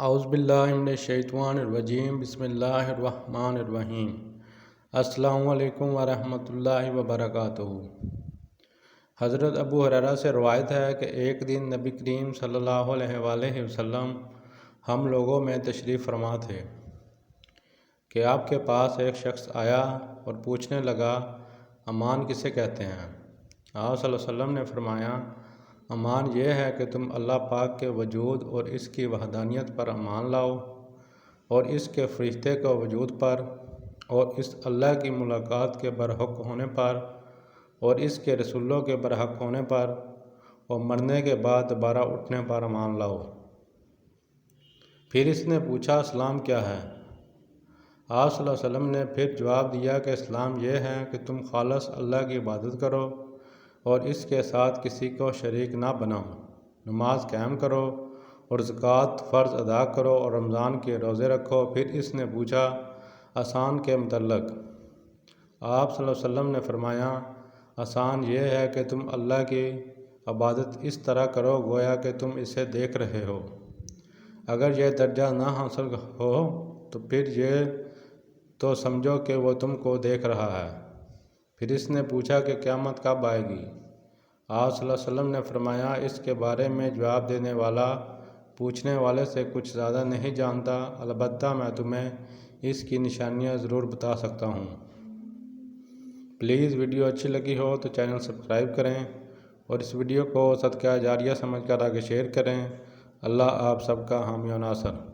اعوذ باللہ من الشیطان الرجیم بسم اللہ الرحمن الرحیم السلام علیکم ورحمۃ اللہ وبرکاتہ۔ حضرت ابو ہریرہ سے روایت ہے کہ ایک دن نبی کریم صلی اللہ علیہ وآلہ وسلم ہم لوگوں میں تشریف فرما تھے کہ آپ کے پاس ایک شخص آیا اور پوچھنے لگا امان کسے کہتے ہیں؟ آپ صلی اللہ علیہ وسلم نے فرمایا امان یہ ہے کہ تم اللہ پاک کے وجود اور اس کی وحدانیت پر امان لاؤ اور اس کے فرشتے کے وجود پر اور اس اللہ کی ملاقات کے برحق ہونے پر اور اس کے رسولوں کے برحق ہونے پر اور مرنے کے بعد دوبارہ اٹھنے پر امان لاؤ۔ پھر اس نے پوچھا اسلام کیا ہے؟ آپ صلی اللہ علیہ وسلم نے پھر جواب دیا کہ اسلام یہ ہے کہ تم خالص اللہ کی عبادت کرو اور اس کے ساتھ کسی کو شریک نہ بناؤ، نماز قائم کرو اور زکوٰۃ فرض ادا کرو اور رمضان کے روزے رکھو۔ پھر اس نے پوچھا احسان کے متعلق؟ آپ صلی اللہ علیہ وسلم نے فرمایا احسان یہ ہے کہ تم اللہ کی عبادت اس طرح کرو گویا کہ تم اسے دیکھ رہے ہو۔ اگر یہ درجہ نہ حاصل ہو تو پھر یہ تو سمجھو کہ وہ تم کو دیکھ رہا ہے۔ پھر اس نے پوچھا کہ قیامت کب آئے گی؟ آپ صلی اللہ علیہ وسلم نے فرمایا اس کے بارے میں جواب دینے والا پوچھنے والے سے کچھ زیادہ نہیں جانتا، البتہ میں تمہیں اس کی نشانیاں ضرور بتا سکتا ہوں۔ پلیز ویڈیو اچھی لگی ہو تو چینل سبسکرائب کریں اور اس ویڈیو کو صدقہ جاریہ سمجھ کر آگے شیئر کریں۔ اللہ آپ سب کا حامی و ناصر۔